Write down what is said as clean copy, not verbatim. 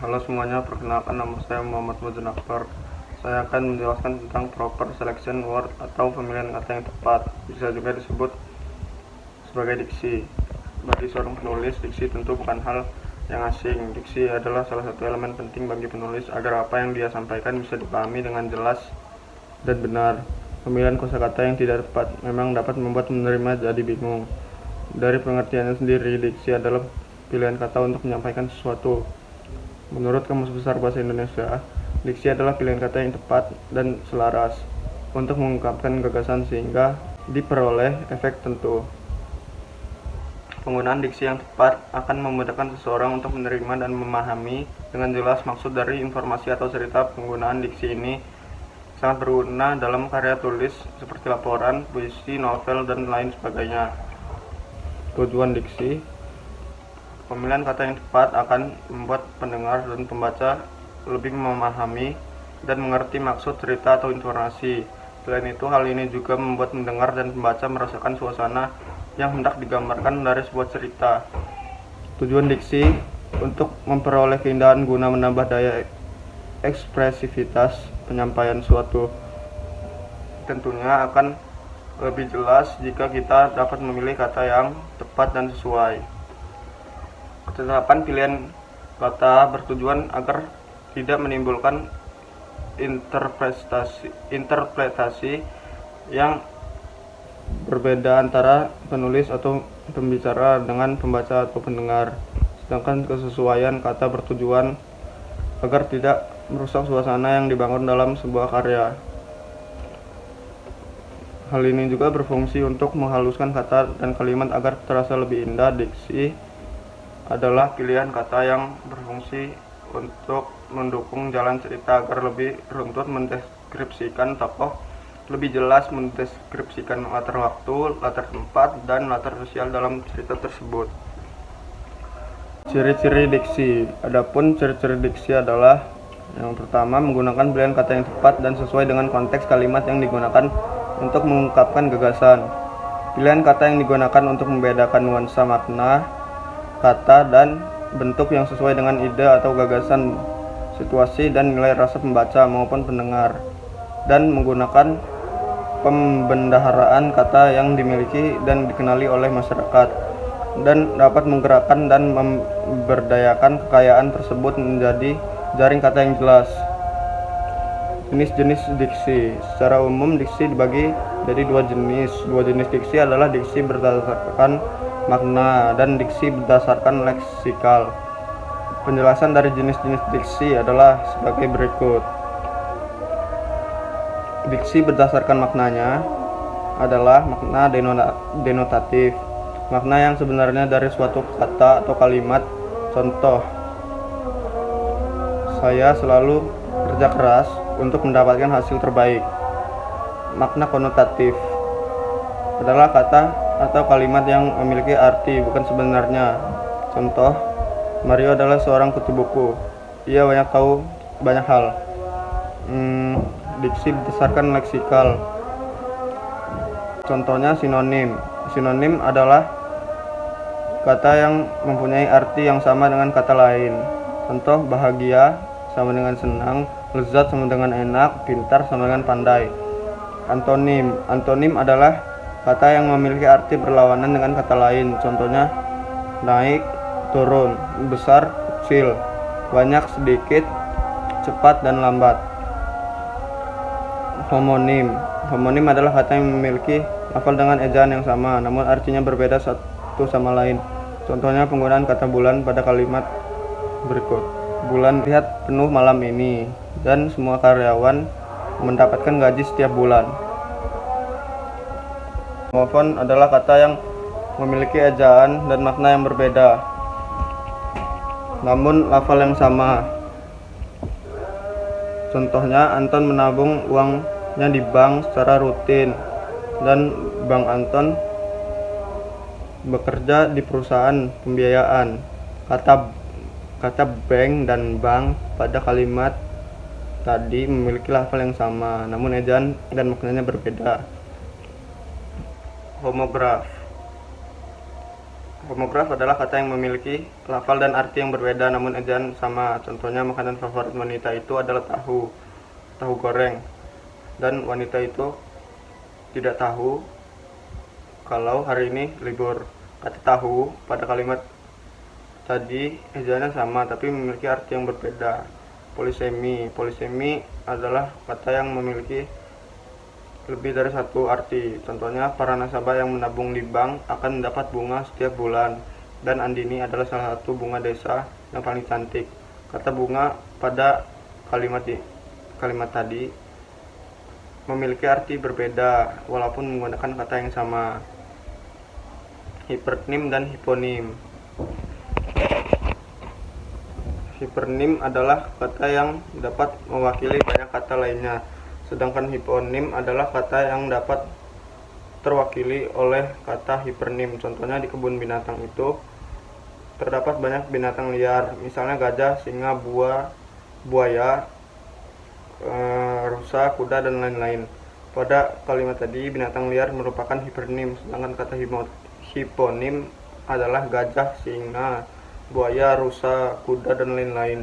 Halo semuanya, perkenalkan nama saya Muhammad Muzin Akbar. Saya akan menjelaskan tentang proper selection word atau pemilihan kata yang tepat, bisa juga disebut sebagai diksi. Bagi seorang penulis, diksi tentu bukan hal yang asing. Diksi adalah salah satu elemen penting bagi penulis agar apa yang dia sampaikan bisa dipahami dengan jelas dan benar. Pemilihan kosakata yang tidak tepat memang dapat membuat penerima jadi bingung. Dari pengertiannya sendiri, diksi adalah pilihan kata untuk menyampaikan sesuatu. Menurut Kamus Besar Bahasa Indonesia, diksi adalah pilihan kata yang tepat dan selaras untuk mengungkapkan gagasan sehingga diperoleh efek tentu. Penggunaan diksi yang tepat akan memudahkan seseorang untuk menerima dan memahami dengan jelas maksud dari informasi atau cerita. Penggunaan diksi ini sangat berguna dalam karya tulis seperti laporan, puisi, novel, dan lain sebagainya. Tujuan diksi: pemilihan kata yang tepat akan membuat pendengar dan pembaca lebih memahami dan mengerti maksud cerita atau informasi. Selain itu, hal ini juga membuat pendengar dan pembaca merasakan suasana yang hendak digambarkan dari sebuah cerita. Tujuan diksi untuk memperoleh keindahan guna menambah daya ekspresivitas penyampaian suatu. Tentunya akan lebih jelas jika kita dapat memilih kata yang tepat dan sesuai. Ketetapan pilihan kata bertujuan agar tidak menimbulkan interpretasi yang berbeda antara penulis atau pembicara dengan pembaca atau pendengar. Sedangkan kesesuaian kata bertujuan agar tidak merusak suasana yang dibangun dalam sebuah karya. Hal ini juga berfungsi untuk menghaluskan kata dan kalimat agar terasa lebih indah. Diksi adalah pilihan kata yang berfungsi untuk mendukung jalan cerita agar lebih runtut mendeskripsikan tokoh, lebih jelas mendeskripsikan latar waktu, latar tempat, dan latar sosial dalam cerita tersebut. Ciri-ciri diksi. Adapun ciri-ciri diksi adalah: yang pertama, menggunakan pilihan kata yang tepat dan sesuai dengan konteks kalimat yang digunakan untuk mengungkapkan gagasan. Pilihan kata yang digunakan untuk membedakan nuansa makna kata dan bentuk yang sesuai dengan ide atau gagasan, situasi, dan nilai rasa pembaca maupun pendengar. Dan menggunakan pembendaharaan kata yang dimiliki dan dikenali oleh masyarakat dan dapat menggerakkan dan memberdayakan kekayaan tersebut menjadi jaring kata yang jelas. Jenis-jenis diksi. Secara umum, diksi dibagi jadi dua jenis. Dua jenis diksi adalah diksi berdasarkan makna dan diksi berdasarkan leksikal. Penjelasan dari jenis-jenis diksi adalah sebagai berikut. Diksi berdasarkan maknanya adalah makna denotatif, makna yang sebenarnya dari suatu kata atau kalimat. Contoh: saya selalu kerja keras untuk mendapatkan hasil terbaik. Makna konotatif adalah kata atau kalimat yang memiliki arti bukan sebenarnya. Contoh: Mario adalah seorang kutu buku. Ia banyak tahu banyak hal. Diksi berdasarkan leksikal. Contohnya sinonim. Sinonim adalah kata yang mempunyai arti yang sama dengan kata lain. Contoh: bahagia sama dengan senang, lezat sama dengan enak, pintar sama dengan pandai. Antonim. Antonim adalah kata yang memiliki arti berlawanan dengan kata lain. Contohnya: naik, turun, besar, kecil, banyak, sedikit, cepat, dan lambat. Homonim. Homonim adalah kata yang memiliki lafal dengan ejaan yang sama, namun artinya berbeda satu sama lain. Contohnya penggunaan kata bulan pada kalimat berikut. Bulan lihat penuh malam ini, dan semua karyawan mendapatkan gaji setiap bulan. Homofon adalah kata yang memiliki ejaan dan makna yang berbeda, namun lafal yang sama. Contohnya, Anton menabung uangnya di bank secara rutin, dan Bang Anton bekerja di perusahaan pembiayaan. Kata bank dan bank pada kalimat tadi memiliki lafal yang sama, namun ejaan dan maknanya berbeda. Homograf. Homograf adalah kata yang memiliki lafal dan arti yang berbeda namun ejaan sama. Contohnya makanan favorit wanita itu adalah tahu goreng. Dan wanita itu tidak tahu kalau hari ini libur. Kata tahu pada kalimat tadi ejaannya sama tapi memiliki arti yang berbeda. Polisemi adalah kata yang memiliki lebih dari satu arti. Contohnya, para nasabah yang menabung di bank akan mendapat bunga setiap bulan. Dan Andini adalah salah satu bunga desa yang paling cantik. Kata bunga pada kalimat tadi memiliki arti berbeda walaupun menggunakan kata yang sama. Hipernim dan hiponim. Hipernim adalah kata yang dapat mewakili banyak kata lainnya, sedangkan hiponim adalah kata yang dapat terwakili oleh kata hipernim. Contohnya di kebun binatang itu terdapat banyak binatang liar, misalnya gajah, singa, buaya, rusa, kuda, dan lain-lain. Pada kalimat tadi, binatang liar merupakan hipernim, sedangkan kata hiponim adalah gajah, singa, buaya, rusa, kuda, dan lain-lain.